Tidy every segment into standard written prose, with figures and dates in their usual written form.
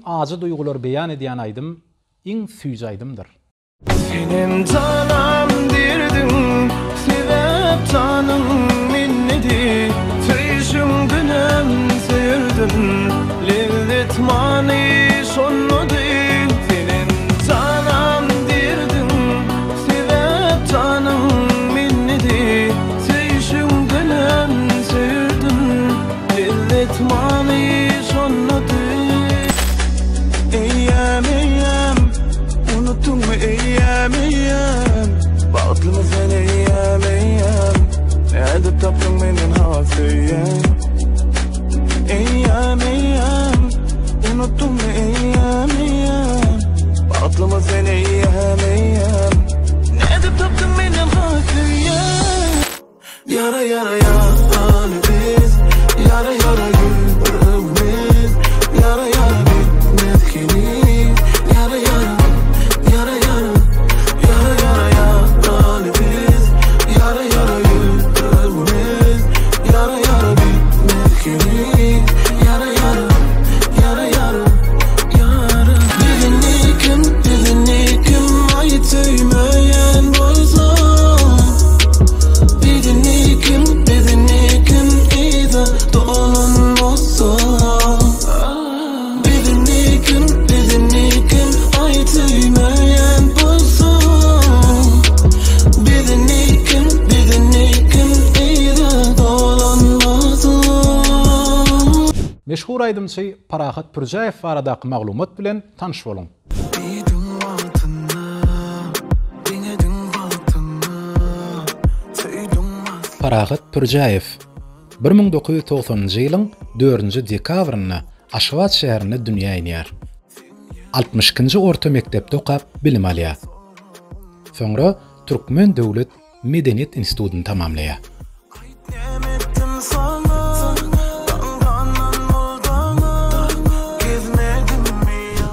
acı duygular beyan edýän aýdym, iň süýji aýdymdyr. Senin tanam dirdim, sebep tanım minnedi. Tüyşüm günem seyirdim, lezzet mani sonnadı. Senin tanam dirdim, sebep tanım minnedi. Tüyşüm günem seyirdim, lezzet mani sonnadı. Eyyam eyyam, unuttun mu eyyam eyyam? Bağıtlı sen eyyam eyyam? Ne edip taptın benim hafiyem? Eyyam eyyam, unuttun mu eyyam eyyam? Bağıtlı sen eyyam eyyam? Ne edip taptın benim hafiyem? Yara yara yaran biz, yara yara yüreğimiz, yara yara bitmez ki. Yara yara, yara yara, yara yara yaran biz, yara yara yüreğimiz, yara yara bitmez ki. Yara yara, yara yara, yara. Bizini kim ait söyleyen bolsa, bizini kim iza dolanmazsa, bizini kim ait söyleyen bolsa, bizini kim iza dolanmazsa. Meşhur aýdymçy Parahat Pürjaev baradaky maglumat bilen tanış bolun. Parahat Pürjaev 1990-njy ýylyň 4-nji dekabryna Aşgabat şäherinde dünýä iner. 62-nji orta mektepde okap bilim alýar. Soňra Türkmen Döwlet Medeniýet Institutyny tamamlaýar.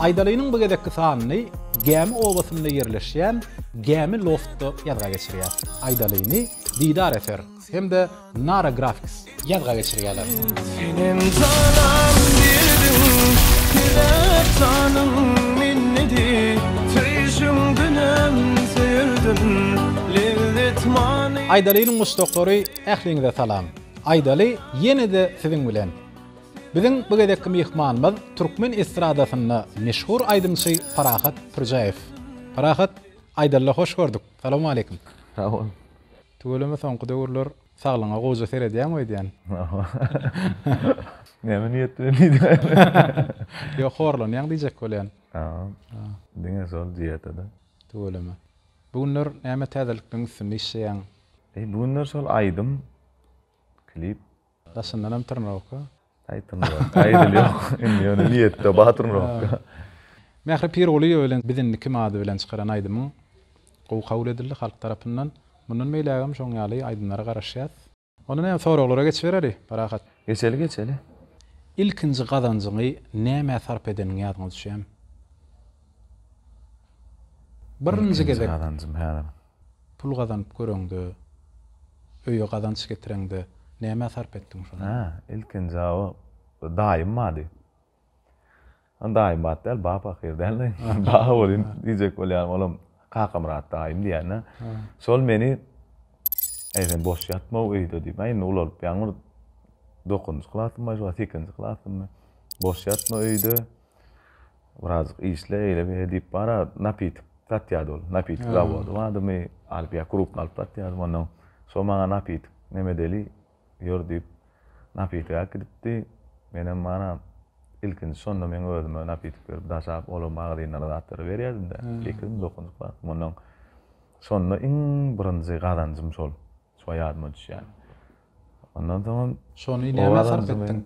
Aydalynyň bu gedekki sanyny Gämi obasynda ýerleşýän Gämi Loftda ýadga geçirýär. Aydalyny Didar Efer hemde Nara Graphics ýadga geçirýärler. Senin tanam dirdim, sebep tanım minnedi. Tüyşüm günem seyirdim, lezzet mani. Aydalynyň mustaqlary ähliňize salam. Aydaly ýene-de siziň bilen. Biziň bu gedekki mehmanymyz Türkmen estradasyny meşhur aýdymçy Parahat Pürjaev. Parahat, Aydalla hoş gördük. Salamu aleykum. Sağ ol. Tügeleme soňky döwürler saglyňa goza seredýän öýdýän. Näme niýetlenýdi? Ýok horlan ýa diýjek bolýan. Diňe sol diýetde. Tügeleme. Bugunlar näme täzelikden üstünde işleýän? Bugunlar sol aýdym klip. Dasyndan hem tyrnawka. Aýdyl ýok. Indi niýetde batyrnawka. Mähri Piroli bilen bizin kim ady bilen çykaran aýdymyň gowy kabul edildi halk tarapyndan. Mundan meýlägem şoň ýaly aýdymlara garaşýar. Onu näme soraglara geçbereli? Parahat. Geçeli. İlkinji gazanjyňy näme sarp edeniň ýadyňa düşýär? Birinji gezek gazanjym häzir. Pul gazanyp göreňdi. Öýe gazanç getireňdi. Näme sarp etdiň şonu? İlkinji o daýym mady. Daýym batdal bapa hirden. Bapa bolyn diýjek bolýan olam kakamrat daýym diýän. Sol meni eýsen boş ýatma öýde diýip aýyn ular ýaňyr 9-njy klasymda, 8-nji klasymda boş ýatma öýde biraz işle eýle edip bara napit tatýadol, napit gawady. Adamy alpya krupny alyp tatýadym onuň. So maňa napit nemedeli ýordip napit gidipdi. Menem mana ilkinji sonda men özüme napit berip daşap olam magdyna rahatlar berýärdim de. 2009-njy klasym onuň sonda iň birinji gazanjym sol. Şo ýadyma düşýär. Ondan soň şonu näme sarp etdiň?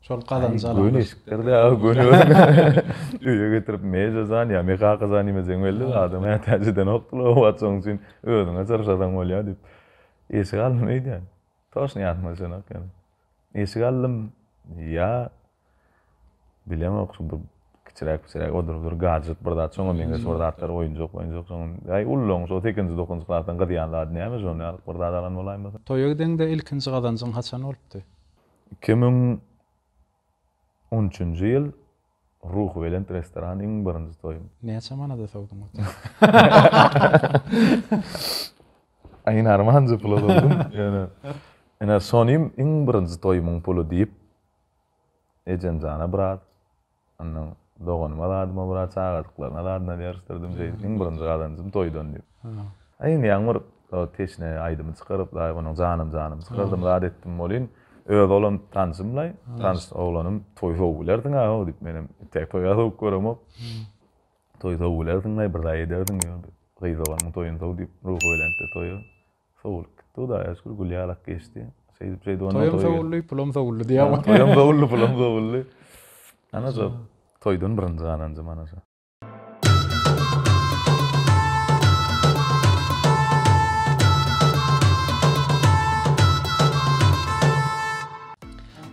Şol gazanjylar. Göňeşikleri öýe getirip mejazan ýa meka gazany mezeň belli adam täzeden okdylar watsoň üçin özüňe çarşadan bolýar diýip. Esig alym eýdän. Toşny ýatma şonak. Esig alym ýa bilemem okşup kiçiräk odur gadget birda çoňa meňe sordatlar oýunjak soň aý ulloň şo 8-nji 9-njy klasdan gydýanlar näme şonu alyp birda alan bolaýmy? Toýa gidende ilkinji gazanjyň haçan bolupdy? 2013-nji ýyl ruhu bilen restoran iň birinji toýum. Näçe manada sowdun? Ayın armanjy pul oldum. Ene sonym iň birinji toýumyň pulu diýip ejem jana birat. Andan doğanyma adyma birat çağırdyklaryna adyna ýerişdirdim diýip iň birinji gazanjym toýdan diýip. Ayın ýaňmur teşne aýdymy çykaryp da onuň janym çykardım rad etdim bolyn. Öz olam tanışymlay, tanış oglanım toýda ulerdiň ha diýip menem tek toýda göremok. Toýda ulerdiň bir daý ederdiň ýa-da gyzyganyň toýunda diýip ruhu bilen toýu. Soğuk. Tu da eskul gulyarak geçti. Şey doğan toyum soğullu, pulum soğullu diye ama. Toyum soğullu, pulum soğullu. Anasa toydun birinci ananjym anasa.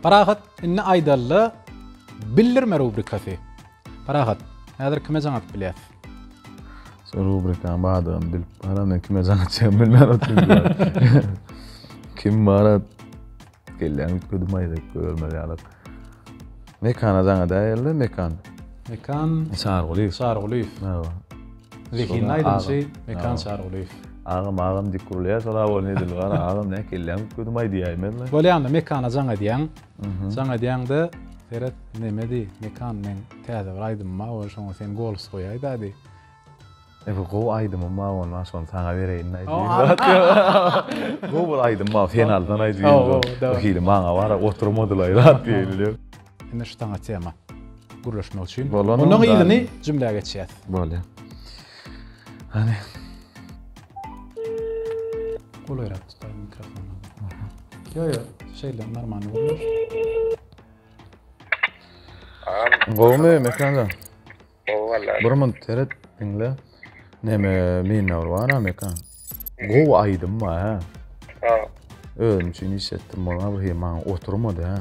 Parahat inne aydallı bildirme rubrikası. Parahat, häzir kime jaňat bilýär? Rubrikan badam bil paramdan kime jaňatjak bilmän oturýar. Kim bara gelen ütgüdümaydy görmeli alak. Mekana jaňa daýerli mekan. Mekan Sargulyf. Sargulyf. Nawa. Lekin aýdymsy mekan Sargulyf. Ağam dikurlya sola bolny dilgar ağam ne gelen ütgüdümay diýýärmen. Bolýanda mekana jaňa diýen. Jaňa diýende seret nemedi mekan men täze bir aýdymma o şoňa sen gols goýaýdy. Go aydym ama ondan sonra sana vereyim näýdi. Go bol aydym ma finaldan aýdym. Hili maňa bara oturmadylar diýilýär. Ene şu taňa tema. Gurlaşmak üçin. Onuň ýylyny jümläge geçýär. Bolýar. Hani Golayrak tutar mikrofonu. Yo, şeyle normal olur. Gomy mekanda. O vallahi. Burman teret dinle. Neme minna var mekan. Go aydym ma ha. Ha. Özüm üçin işetdim bana bu hemen oturmadı ha.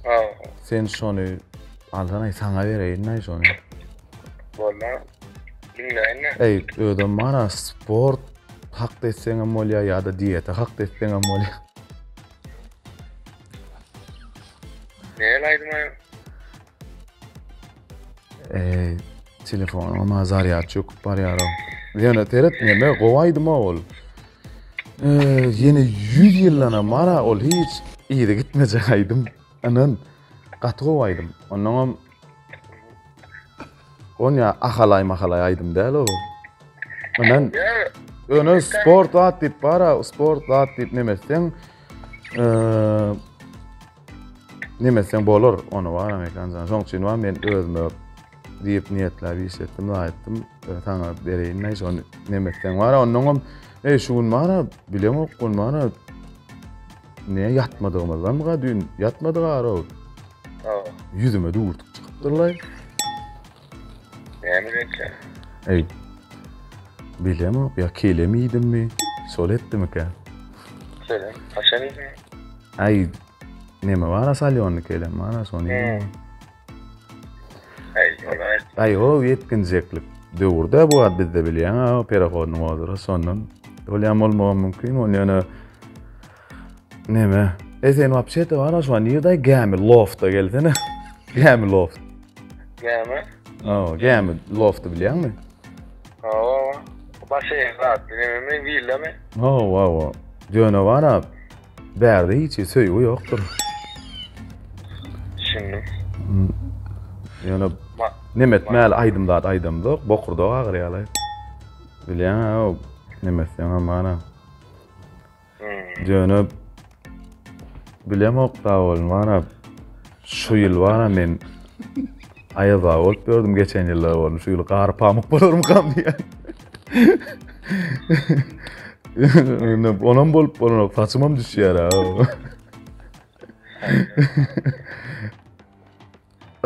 Ha. Sen şonu aldan sana vereyim näýe şonu. Vallahi. Dinleýän. Ey ödüm bana sport hak etseňem bolýar ýa-da dieta hak etseňem bolýar. Näle aýdym? Telefonuma zaryat çöküp barýar. Ýene teret neme gowaýdym ol. Ýene 100 ýyllana mara ol hiç ýygy gitmejek aýdym. Anan gaty gowaýdym. Onuň onya ahalay aýdym däl o. Anan öne sport atyp bara, sport atyp nemesden nemesden bolur. Onu bara mekanjan. Şoň üçin men özüme diýip niýetler işletdim, aýtdym. Taňa bereyim näýse onu nemesden bara. Onuň şuň bara bilemok, on bara ne ýatmadygymyzdan mı dün ýatmadyk ara. Ha. Yüzüme durdup çykypdyrlar. Näme diýsen? Ey. Bilemok, ýa kelemidimmi? Sol etdimika? Söyle. Aşanyňy. Ay, neme bara salyony kelem, mana sony. Ay, o yetkinjeklik. Döwürde bu ad bizde bilýän, ha, perahodnyň odury sondan. Olýam bolmagy mümkin, ýa-ni neme? Sen wapşete bara şu an ýerde gämi lofta geldine. Gämi loft. Gämi? Gämi lofty bilýärmi? Başa rahat, dinlememi villami? Wow. Ýöne bara bärde hiç söýügi ýokdur. Şimdi. Ýöne nemetmäl aýdymda, bokurda agyrýarlar. Bilýän, nemetsen mana. Ýöne bilemok da ol mana şu ýyl bara men aýda bolup gördüm geçen ýyllar bolmuş. Şu ýyl gary pamuk bolurum kam diýen. Onam bolup bolunok saçymam düşýär ha.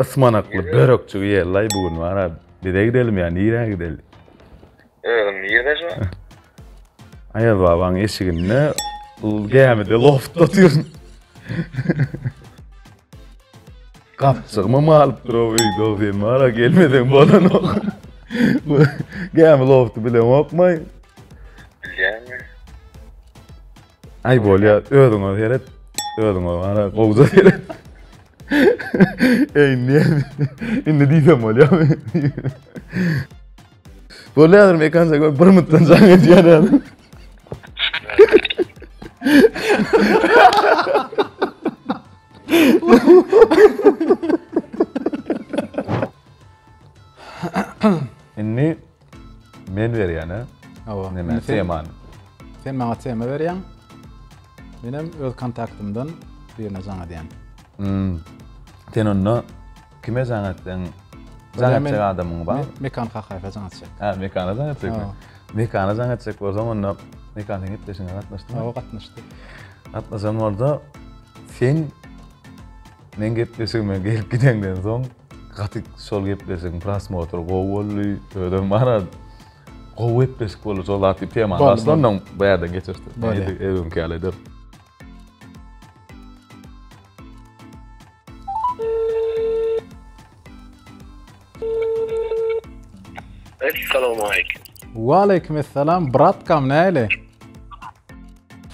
Ismanakly börekçi ýerler bugün bara. Bire gidelim ýa nire gidelim. Nire şu? Aýal babaň eşiginde gämide loft oturýar. Kapçygmy alyp durup öýde sen bara gelmeden bolanok. Gämi lofty bilen okmay. Bilýärmi? Ay bolýar, özüňe beret, özüňe bara gowza beret. niye? İndi diyeceğim oluyor. Böyle yadır mekansa bir mutlan zahmet yani. İnni men verýän, Awa. neme teman. Sen maňa tema berýän. Menem öz kontaktymdan birine jaňa diýen. Sen onu kime zanatdan zanatçı adamın var? Mekan hakaýfa jaňa çek. Ha, mekana zanatçı. Mekana zanatçı o zaman onu mekanın gitmesine atmıştım. Awa gatnaşdy. Atmasam orada sen men gitmesime gelip gidenden soň gatyk sol gitmesin prosmotor gowully ödüm bana gow etpes bolu sol atyp teman. Aslında bayağı da geçirdi. Evim kaledir. Assalamu alaikum. Wa alaykum assalam. Brat kam näle?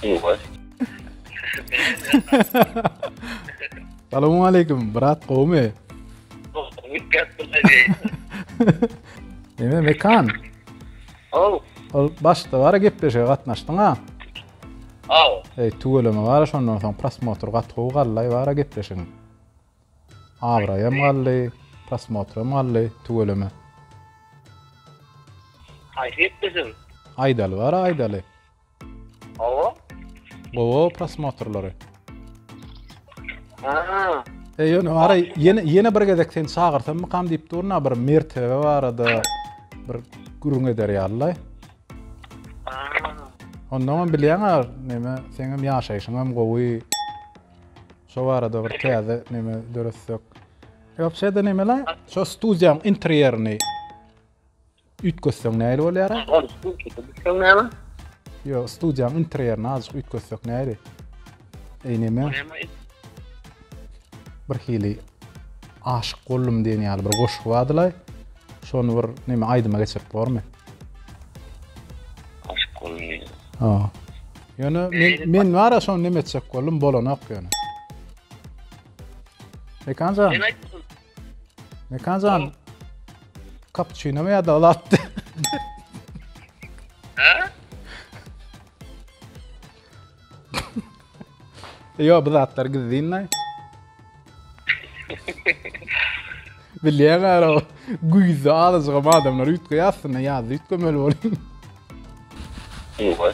Ewa. Assalamu alaykum brat qowmy. Neme mekan? Oh. Ol başda bara gepleşe gatnaşdyň ha. Oh. Tuğulama bara şondan soň prosmotor gatgow gallay bara gepleşiň. Abrayam gallay, prosmotoram gallay, tuğulama. Hayret bizim. Aýdaly bara aýdaly. Oh. Gowo prosmotorlary. Aha. Ýöne bara ýene bir gezek sen çagyrtym mykam diýip durna bir mertebe barada bir gürüň eder ýaly. Ondan bilýäňär neme seňem ýaşaýşyňam gowy. Şo barada bir täze neme döretsek. Ýopşa-da nemeler? Şo studiýaň interýerini ütkösseň näle bolýar? Oh, studiýa näme? Yo, studiýaň interýerini azyk ütkössek näle? Neme? Bir hili aşyk boldum diýen ýaly bir goşuk badylar. Şonu bir neme aýdyma geçirip bormy? Aşk olmuyor. Ha. Ýöne men wara şonu neme etsek boldum bolanak ýöne. Mekanzan. Cappuccino mi ya da latte. Ha? Yo, bu zatlar gizdiğinler. Bilýär o güýze alyjygam adamlar ütgeýärsin ya, ütgemeli bolýar. Ewa.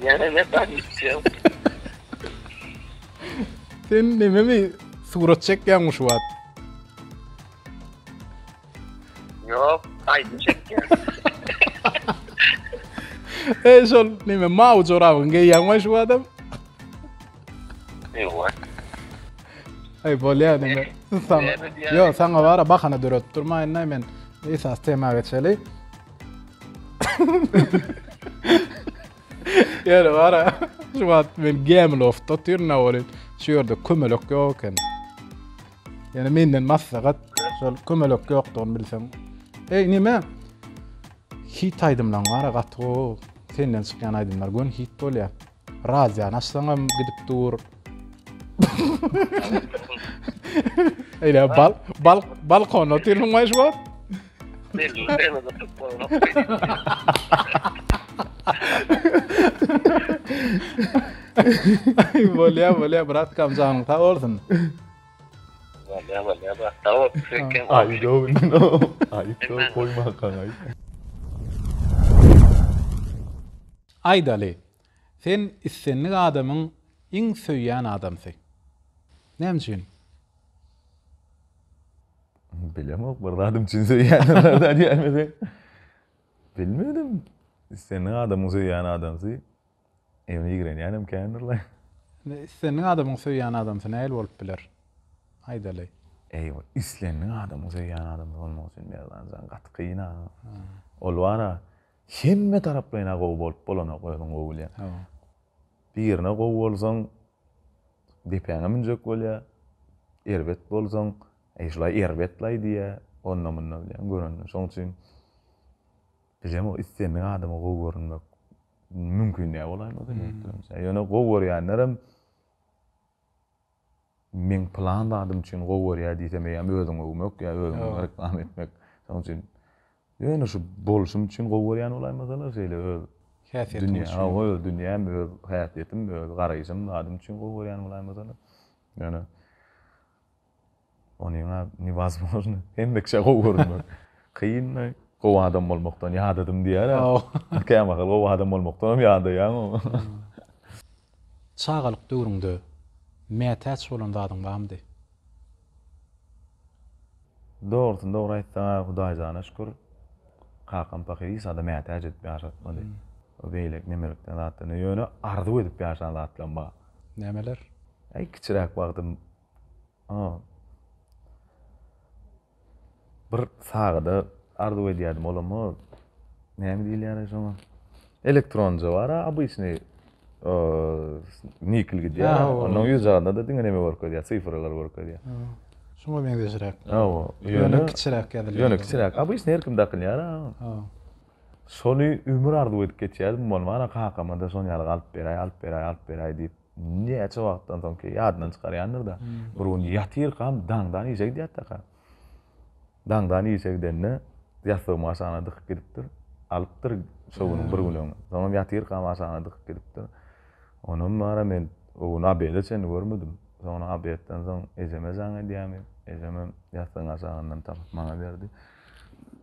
Yani ne tanışacağım? Sen nememi surat çekýän şu wagt. Yok, haydi çekiyor. Şol neme mao jorabyň geýýän şu adam. Ewa. Ay bolýar neme. Yo, saňa bara bakana döret durmaýyn men esas tema geçeli. Ýa bara şu wagt men Gameloftda tyrna bolýar. Şu ýerde kömelek ýoken. Yani menden massagat şol kömelek ýokdugyny bilsem. Nime? Hit aýdymlaň bara gatgo. Senden çykýan aýdymlar gön hit bolýar. Razýan açsaňam gidip dur. Eýle balkona tyrmaýy şu wagt. Bolýar brat kam janyň ta bolsun. Bolýar brat ta bolsun. Ay no. Ay koyma kanay. Aýdaly. Sen issenlik adamyň iň söýýän adamsy. Nämjin? Bilemok, bir adam için söýýänlerden ýelmese. Bilmedim. Issenlik adamyň söýýän adamsy. Evine girenýänem kendirler. Issenlik adamyň söýýän adamsy näil bolup biler? Aýdaly. Eywa, islenlik adamyň söýýän adam bolmak üçin berýän gatkyna. Ol wara hemme taraplayna gow bolup bolana goýan gow bolýar. Birine gow bolsaň depäňe minjek bolýar. Erbet bolsaň şulay erbetlaý diýe ondan mundan bilen görünýär. Şoň üçin bilem o islenlik adamy gow görünmek mümkin näme bolarmy diýip. Ýöne gow görýänlerim men planladym üçin gowurýar diýsem, özüň öwmek ya özüň reklam etmek. Şoň üçin ýöne şu bolşum üçin gowurýan bolay masalan şeýle öz dünýä, öz dünýäm, öz hayatytym, öz garaýşym adam üçin gowurýan bolay masalan. Ýöne onuňa невозможно hemmekçe gowurmak. Kıyın gow adam bolmakdan ýadadym diýär. Käme gow adam bolmakdan ýadaýan. Çağalyk döwrüňde mätäç bolan zadyň barmydy? Doğrusun doğru aýtsaňa Hudaý jana şükür. Kakam pakyry sada mätäç edip ýaşatmady. O beýlek nemelikden zatlaryny ýöne arzu edip ýaşan zatlan bar. Nämeler? Kiçirek wagtym bir sagada arzu edýärdim olamy. Näme diýilýär şoňa? Elektronja bar, обычный nikel gidýär. Onuň ýüzünde de diňe näme bark edýär, syfrlar bark edýär. Şoňa beňzeşirek. Ýöne kiçirek edilýär. Ýöne kiçirek. Обычный herkim dakylýar. Şonu ömür arzu edip geçýärdim, bolmana kakama da şonu ýaly alyp beräy diýip näçe wagtdan soň ki ýadyna çykarýandyr da. Burun ýatyr kam daňdan ýeşek diýetdi. Daňdan ýeşekdenni ýasyň maşana dyk giripdir. Alypdyr şowunyň bir gülen. Soňra ýatyr kam maşana dyk giripdir. Onuň bara men onu abede sen görmedim. Soňra abetden soň ejeme zaňa diýämi. Ejeme ýasyň maşandan tapyp maňa berdi.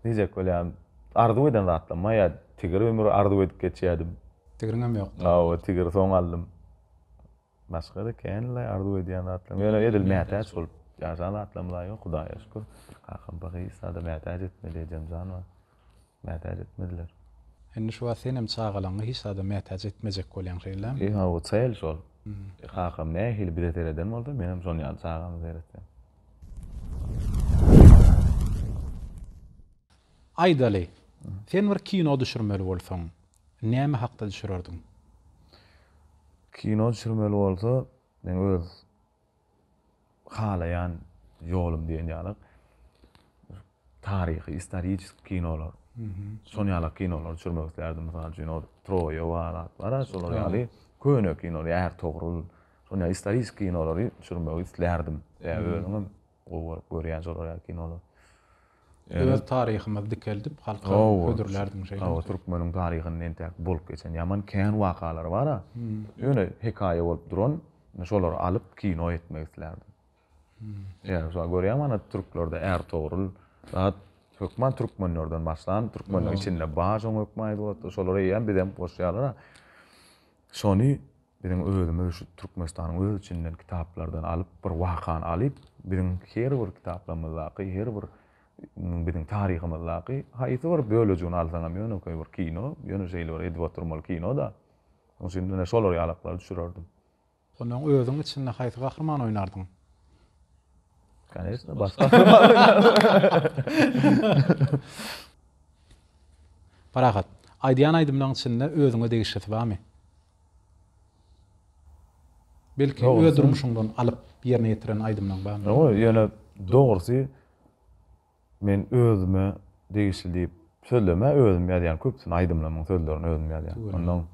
Diýjek bolýam arzu eden zatlanma ya tigir ömür arzu edip geçýärdim. Tigiriňem ýok. Tigir soň aldym. Başga da kenle arzu edýän zatlanma. Ýöne edil mätäç bolup ýaşan zatlanmalar ýok, Hudaýa şükür. Kakam pakyry sada mätäç etmedi jemjan we mätäç etmediler. Indi şu wagt senem çağalaňy hiç sada mätäç etmejek bolýan şeýlem. O çaýl şol. Kakam nähili biletereden boldy, menem şonu ýaly çağam beretdim. Aýdaly, sen bir kino düşürmeli bolsaň, näme hakda düşürerdiň? Kino düşürmeli bolsa, men öz halayan ýolum diýen ýaly tarihi, historik kinolar. Şonu ýaly kinolar düşürmek islerdim. Mesela üçin o Troya bar, şolar ýaly köne kinolar, ýer togrul, şonu ýaly historik kinolary düşürmek islerdim. Özüňem gowurup görýän şolar ýaly kinolar. Öz tarihimiz dikeldi, halka ödürlerdim şeýle. Türkmeniň tarihyny entek bolup geçen ýaman kän wakalar bar. Ýöne hekaýe bolup duran, şolar alyp kino etmek islerdim. Ýa, şo görýän mana türklerde Ertuğrul, zat hökman türkmenlerden başlan, türkmenler içinde baş oň hökman boldy. Şolary ýa bizem boşýarlar. Şonu biziň özümiz şu Türkmenistanyň öz içinden kitaplardan alyp bir wakan alyp, biziň her bir kitaplarymyzda, her bir biziň tarihimizde haýsy bir bölejini alsaňam ýöne bir kino, ýöne şeýler edip oturmaly kino da. Oşundan şolar ýalaklar düşürerdim. Onuň özüň içinde haýsy gahrman oýnardyň? Конечно, başka. Parahat, aýdýan aýdymlaryň içinde özüňe degişeti barmy? Belki öz durmuşundan alyp ýerine ýetiren aýdymlaryň barmy? Ýöne dogrusy men özüme degişli diýip söyleme, özüm ýadýan köpsün aýdymlaryň sözlerini özüm ýadýan. Ondan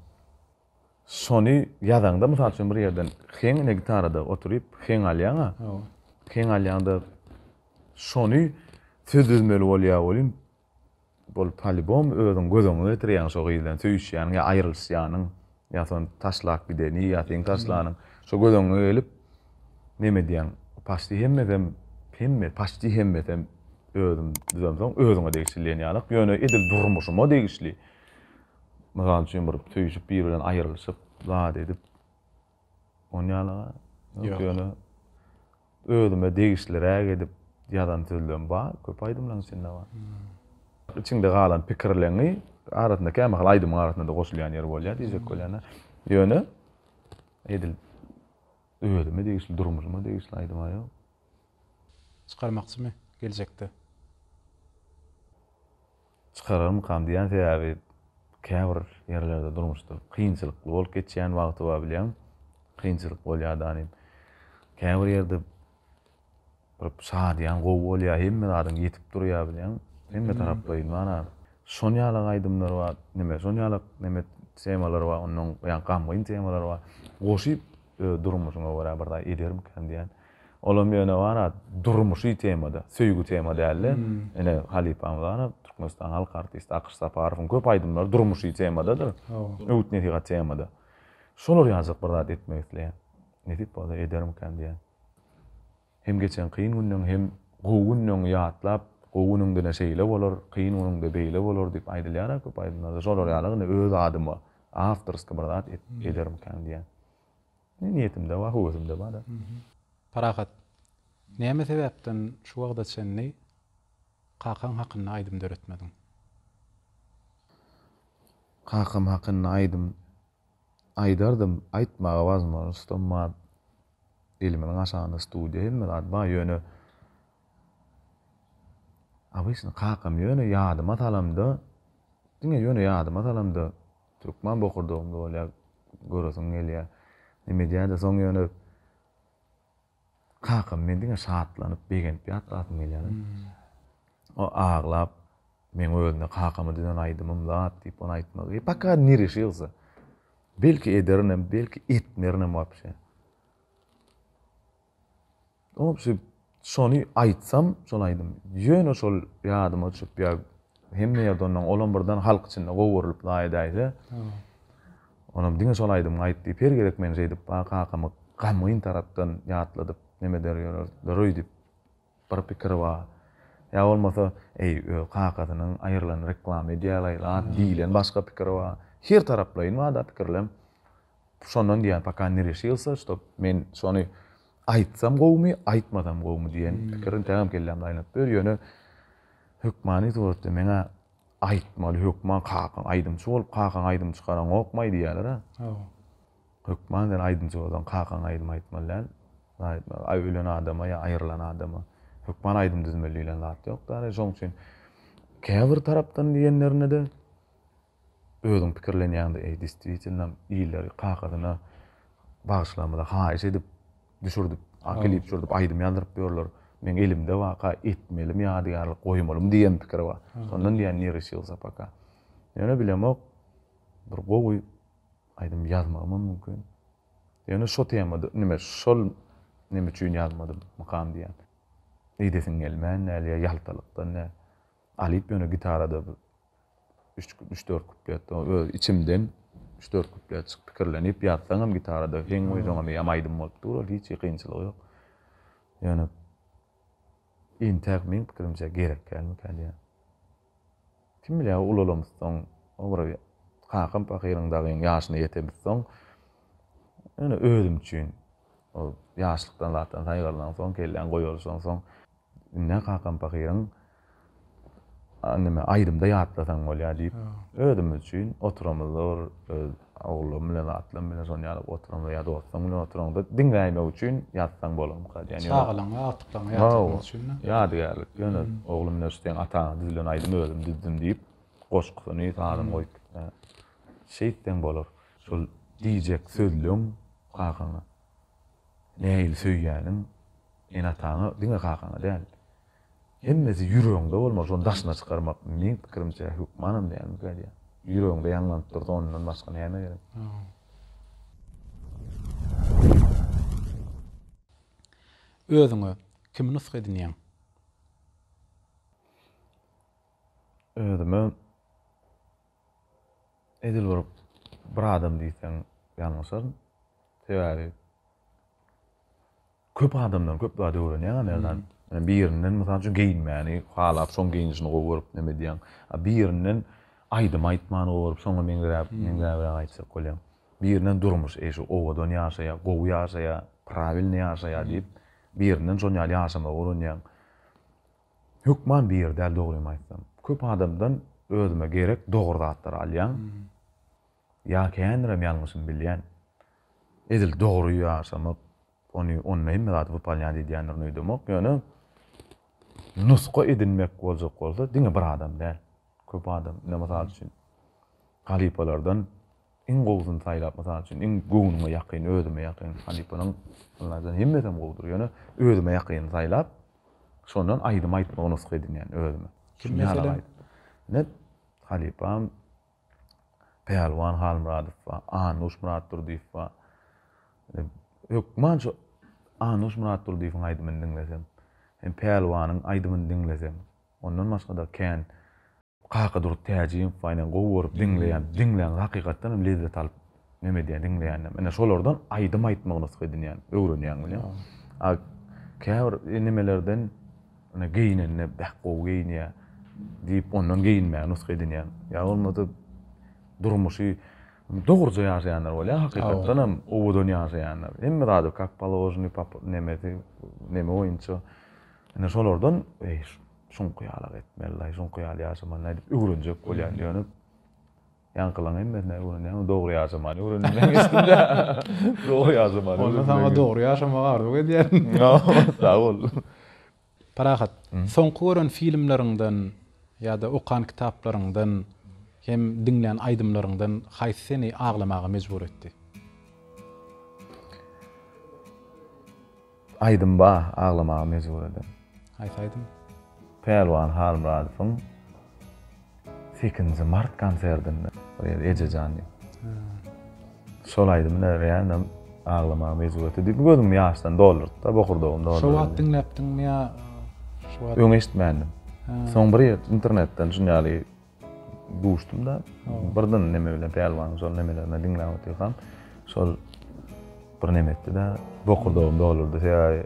şonu ýadaňda mysal üçin bir ýerden heňine gitarada oturup heň alýaňa. Heň alýanda şonu sözdürmeli bolýar bolýan. Bol talibom özüň gözüňe getirýän şo gyzdan söýüşýän ýa aýrylýanyň ýa son taşlak bideni ýa teň taşlanyň şo gözüňe gelip neme diýen paşdy hemmesem özüm düzemsoň özüňe degişliýän ýalyk ýöne edil durmuşyma degişli. Mysal üçin bir söýüşip bir bilen aýrylyşyp zat edip on ýalyga ýöne özüme degişlerä edip ýadan tüldüm bar, köp aýdymlaryň içinde bar. İçinde galan pikirlerini aratynda käme hal aýdym aratynda goşulýan ýer bolýar diýjek bolýan. Ýöne edil özüme degişli durmuşyma degişli aýdym aýo. Çykarmakçymy geljekde? Çykararym kam diýen sebäbi käbir ýerlerde durmuşdyr. Kynçylykly bolup geçýän wagty bar bilýän. Kynçylyk bolýar danym. Käbir ýerde bir şadyan gow bolýar, hemme adam ýetip durýar bilýän. Hemme tarapdaýyn mana şonu ýaly aýdymlar bar, şonu ýaly temalar bar, onuň ýan gamgyň temalar bar. Goşup durmuşyňa görä birde ederim kan diýen. Olam ýöne bara durmuşy temada, söýgü temada dälle. Ene Halipamlar Türkmenistan halk artisti Akış Saparowyň köp aýdymlary durmuşy temadadyr. Öwt netigat temada. Şolar ýazyk bir zat etmek isleýär. Netip bolsa ederim kan diýen. Hem geçen kıyın günüň hem gowy günüň ýatlap, gowy günüňde näşeýle bolar, kıyın günüňde beýle bolar diýip aýdylýar, köp aýdymlar. Şolar ýalygyny öz adymy awtorska bir zat ederim kan diýen. Niýetimde we howazymda bar. Parahat. Näme sebäpden şu wagda senni Kakan hakyny aýdym öğretmediň? Kakam hakyny aýdardım, aýtmaga bazmar, ustamma ilminiň aşagyna studiýa hemme adma ýöne. Abyşyny kakam ýöne ýadyma salamda, diňe ýöne ýadyma salamda, türkmen bokurdygymda bolýar, göresin gelýär. Nime diýär-de soň ýöne kakam men diňe şatlanyp begenip ýatratym gelýär. O ağlap, men özüne kakamy diýen aýdymym zat diýip onu aýtmagy. Pakar nirişilse. Belki ederinem, belki etmerinem wapşe. Opşi şonu aýtsam, şol aýdym. Ýöne şol ýadyma düşüp ýa hemme ýerden olan birden halk içinde gowurulyp daýdaýdy. Onam diňe şol aýdym aýtdy. Per gerek men jeýdip kakamy gamyň tarapdan ýatladyp neme derýär, döreýdip bir pikir bar. Ya olmasa kakatynyň aýrylan reklam edýärler, diýilen başga pikir bar. Her taraplaýyn wada pikirlem. Şondan diýen pakan nirişilse, stop men şonu aýtsam gowmy, aýtmasam gowmy diýen pikirin tägem kellem aýnap ber ýöne hükmany töwretde meňe aýtmaly hükman kakan aýdym şol kakan aýdym çykaran okmaý diýerler. Hükman den aýdym çykaran kakan aýdym aýtmalar. Ölen adama ya aýrylan adama hükman aýdym düzmelilen zat ýoklar. Şoň üçin käbir tarapdan diýenlerine de özüň pikirlenýärdi. Действительно iýleri kakadyna bagşlamada haýyş edip düşürdüp, akylip düşürdüp aýdym ýazdyryp berler. Men elimde waka etmelim ýadygarlyk goýmalym diýen pikir bar. Şondan diýen nirişilse paka. Ýöne bilemok bir gowy aýdym ýazmagym mümkin. Ýöne şo temada nime şol nime üçin ýazmadym makam diýen. Eýdesin gelmän, näle ýaltalykdan nä. Alyp ýöne gitarada 3-4 kuplet öz içimden 3-4 kuplet çykyp pikirlenip ýatsaňam gitarada heň oýdoňam ýamaýdym bolup dur, hiç kynçylyk ýok. Ýöne intäk men pikirimçe gerek gelmekdi. Kim bilýär ulalymyzdan o bir kakam pakyryňdagy ýaşyna ýetebizsoň ýöne özüm üçin o ýaşlykdan zatdan saýgarlan soň kellen goýulsan soň inne kakam pakyryň anneme aýdymda ýatlasaň bolýar diýip özüm üçin oturamyzlar oglum bilen atlym bilen şonu ýalyp oturamyz ýa dostum bilen oturamyz diňläýmek üçin ýatsaň bolam ýani çağlaň ýatykdan ýatmak üçin ýadygarlyk ýöne oglum näşden ata dizilen aýdym özüm dizdim diýip goşgusyny tarym goýup şeýtden bolar şol diýjek sözlüň kakana näil söýýäniň en ataňy diňe kakana däl. Hemmesi ýüregiňde bolmaz, onu daşyna çykarmak men pikirimçe hükmanam diýen gälýär. Ýüregiňde ýanlanyp durdy, ondan başga näme gerek? Özüňe kim nusga edinýän? Özüme edil bir adam diýsen ýalňyşar. Sebäbi köp adamdan köp zat öwrenýän merdan. Birinden mesela şu giyinmeni, halap son giyinişini goýup neme diýen. Birinden aýdym aýtmany goýup soňra men aýtsak bolýar. Birinden durmuş eşi owadan ýaşaýar, gowy ýaşaýar, prawilny ýaşaýar diýip birinden şonýal ýaşama ulanýan. Hükman bir däl dogrymy aýtsam. Köp adamdan özüme gerek dogry zatlar alýan. Ya kendim ýalňyşym bilýän. Edil dogry ýaşamak onu hem zat bu palýan diýenler nöýdemek ýöne nusqa edinmek boljak bolsa diňe bir adam däl. Köp adam näme üçin halipalardan en gowusyny saýlap mesela üçin en gowunyma ýakyn özüme ýakyn halipanyň onlardan hemmeden gowdur ýöne özüme ýakyn saýlap şondan aýdym aýtmak nusqa edinýän özüme. Kim mesela? Net halipam Pehlwan Halmuradow, Anush Murat Durdiýew. Hükman şu Anuş Murat Durdiýewiň aýdymyny dinlesem, hem Pelwanyň aýdymyny dinlesem, ondan başga da kän Kaka durup täjiň faýnan gowurup dinleýän hakykatdan lezzet alyp neme diýen dinleýän. Mene şolardan aýdym aýtmagyny isledin, öwrenýän bilýän. A käbir nimelerden ana geyinenne bähgow geýinýär diýip ondan geyinmäni isledin. Ya olmady durmuşy dogurja ýaşaýanlar bolýar, hakykatdan hem owadan ýaşaýanlar. Hemme zady kak palovny neme oýunçy. Ene şolardan şunky ýalar etmeli, şunky ýaly ýaşaman diýip öwrenjek bolýan ýöne. Ýankylaň emmesine öwrenýän dogry ýaşaman öwrenmän istimde. Dogry ýaşaman. Onda sana dogry ýaşamaga ardyk edýär. Sağ ol. Parahat, soňky gören filmleriňden ýa-da okan kitaplaryňdan hem dinleýän aýdymlaryňdan haýsy seni aglamaga mejbur etdi? Aýdym ba, aglamaga mejbur edem. Haýsy aýdym? Pelwan Halmuradowyň 8 mart konsertinde Ejejan. Şol aýdymda ýa-da aglamaga mejbur etdi. Gözüm ýaşdan dolardy da bokurdagym dolardy. Şo wagt dinlepdiňmi ýa şo wagt? Öňe eşitmändim. Soň bir internetden şunýaly duşdum da birden neme bilen Pelwan şol nemelerine dinläp otyrgam. Şol bir nemetdi da bokurdagym dolardy.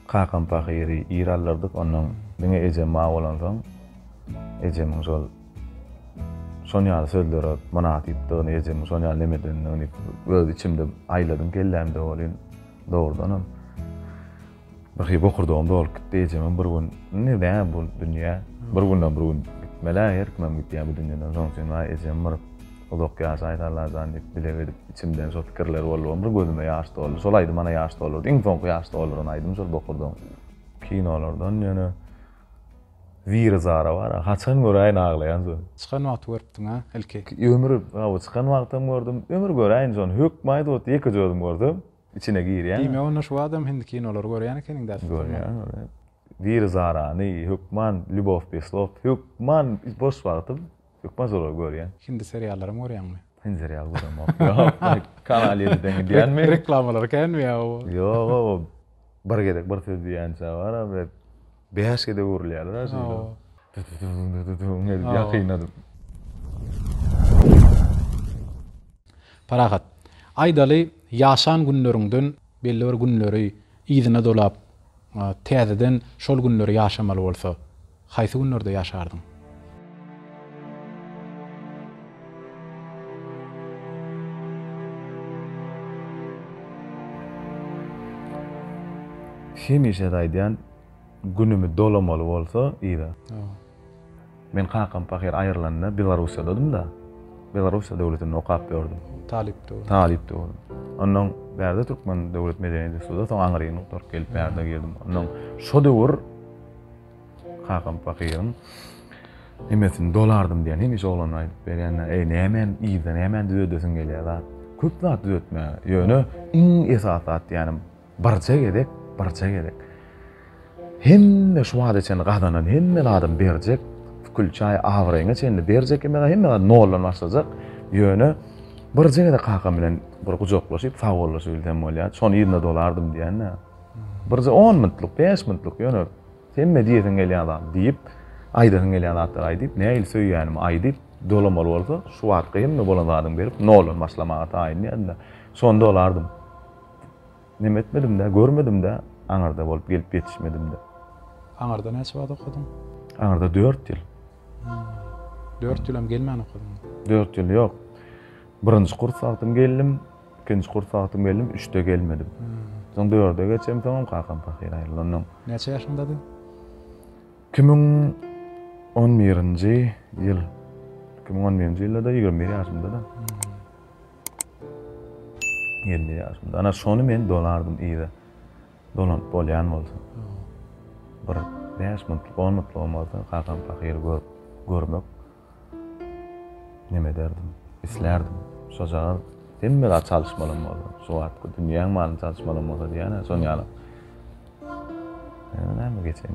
Kakam Pahyry ýerallardyk, ondan diňe ejem ma bolan soň ejemiň şonýaly sözleri manaat ýetdi, ejem şonýaly nemeden öz içimde aýladym kellämde bolýan dogrudan. Bir bokurdagym dolup gitdi ejem bir gün näme bu dünýä bir günden bir gün bitmeli herkimem gitdi bu dünýäden soň sen ejem bir ulak ýaşaýarlar diýip bile verip içimden şo pikirler boldy. Bir gözüme ýaş doldy. Şol aýdym mana ýaş doldy. Iň soňky ýaş doldyryny aýdym şol bokurdagym. Kinolardan ýöne Virzara var. Haçan göräýin aglaýan şol. Çykan wagt görüpdiň ha, elke. Ömür, çykan wagtym gördüm. Ömür göräýin şol. Hökmaýdy ot ýeke jödüm gördüm. İçine girýän. Diýme onda şu adam hindi kinolar görýän ekeniň däs. Görýän. Virzara, Hökman, Lyubov Peslov, Hökman boş wagtym. Hökman zor görýän. Hindi seriallarym görýänmi? Hindi serial görmok. Ýok, Kanal 7-den diýenmi? Reklamalar kenmi ýa o? Ýok, bir gedek bir söz diýençe bar we 5 gede görülýär. Ýakynadym. Parahat, aýdaly ýaşan günleriňden belli bir günleri ýyzyna dolap täzeden şol günleri ýaşamaly bolsa, haýsy günlerde ýaşardyň? Hemişe daýdan günümi dolamaly bolsa, ýa-da. Men Kakam Pahyr aýrylanda Belarusiýadadym da. Belarusiýa döwletine okap berdim. Talip boldım. Ondan berde Türkmen döwlet medeniýet institutyna soň Aňryň oturup gelip berde geldim. Ondan şo döwür Kakam Pahyryň nemesini dolardym diýen hemişe oglan aýdyp berýänler. Nämen ýyda, nämen düzedesiň gelýär. Köp zat düzetme. Ýöne iň esasat ýani barça gerek. Hemme şu wada çen gadanan hemme adam berjek. Külçay awraýyňa çenli berjek hemme nollan başlajak. Ýöne bir jegede Kakam bilen bir gujoklaşyp sawollaşyp bildim bolýar. Şonu ýerine dolardym diýen. Bir 10 minutlyk, 5 minutlyk ýöne hemme diýetin gelýän adam diýip aýdyň gelýän atlar aýdyp näil söýýänimi aýdyp dolamaly bolsa şu wagtga hemme bolan adam berip nollan başlamaga taýinlýär. Şonda dolardym. Neme etmedim de, görmedim de, Aňarda bolup gelip ýetişmedim de. Aňarda näçe wagt okudyň? Aňarda 4 ýyl. 4 ýyl hem gelmän okudyň. 4 ýyl ýok. Birinji kurs wagtym geldim, ikinji kurs wagtym geldim, 3de gelmedim. Soň 4de geçem soň Kakam Pahyr aýrylanyň. Näçe ýaşyndadyň? 2011-nji ýyl. 2011-nji ýylda 21 ýaşymda da. 20 ýaşymda. Ana şonu men dolardym ýa-da. Dolan bolýan bolsa. Bir 5 minutlyk, 10 minutlyk bolsa Kakam Pahyry görmek. Neme derdim? Islerdim. Şojaga hemme de çalışmalym bolsa. Şu wagtda dünýäň malyny çalışmalym bolsa diýene şonýaly. Näme geçen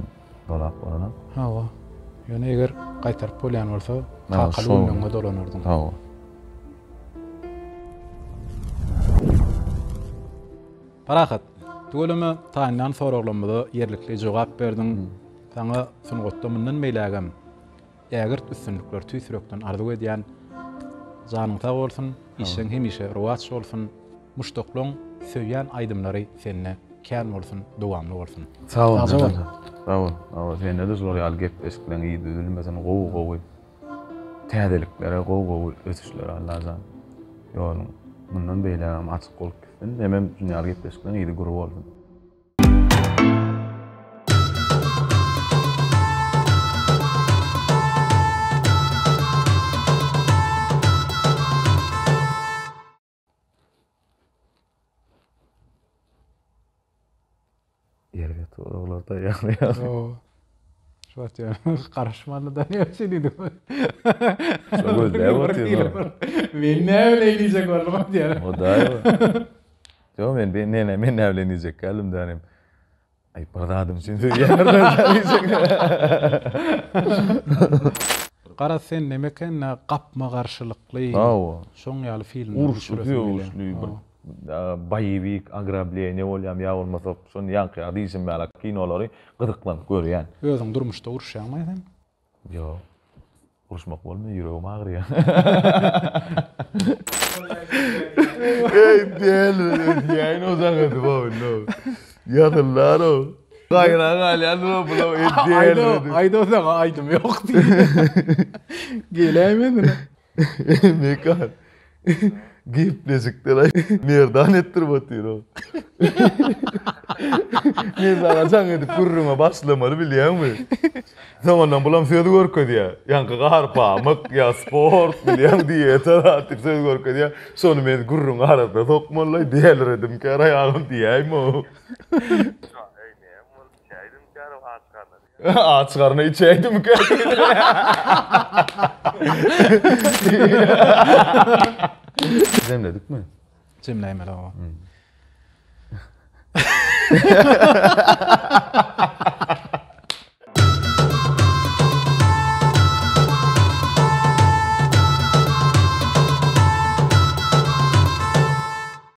dolap bolana? Hawa. Ýöne eger gaýtaryp bolýan bolsa, kakaly günüňe dolanardyň. Hawa. Parahat, tugulama taýyndan soraglamada yerlikli jogap berdiň. Sana sungatdamyndan meýlägem. Ägert üstünlikler tüýsürekden arzu edýän janyň sag bolsun, işiň hemişe rowat bolsun, muşdoklaň söýýän aýdymlary senne kän bolsun, dowamly bolsun. Sağ ol. Sağ ol. Sağ ol. Sende de şol ýaly gep eskilen iyi düzülmesen gowy täzeliklere gowy ötüşlere lazım. Ýolun mundan beýlägem açyk bolup gitsin. Hemem dünýäli gep eskilen iyi gurup bolsun. Yerge toraglarda ýagny. Şuat ya, karışmalıdan yapsaydı. Çok öyle batıyor. Ben ne evlenecek oğlum diye. O da ya. Yo men evlenecek geldim derim. Ay paradım şimdi yerden gelecek. Qara sen nemeken qapma qarşılıklı. Aw. Şoň ýaly film. Uruşlu bayibik, agrabliyene olyam ya olmasa son yankı adişim bala kinolary gyzyklanıp görýän. Özüň durmuşda uruşýanmaýsyn? Yo. Uruşmak bolmaýar, ýüregim agryýar. Ey diýen ozagadı bu no. Ýadyllar o. Gaýra galýan o bu diýen. Ayda da aydym ýok diýdi. Gelemedin. Mekan. Giplesikler ay merdan ettir batıyor o. Merdan açan edip kurruma başlamalı biliyor musun? Zamandan bulam söz görkö diye. Yankı garpa, mık ya sport biliyor diye. Taratip söz görkö diye. Sonu men kurrun garapda sokmalı diyeler edim ki arayağım diyeyim o. Ağaç karnı içeydim ki. Zemledik mi? Cemleýmeli o.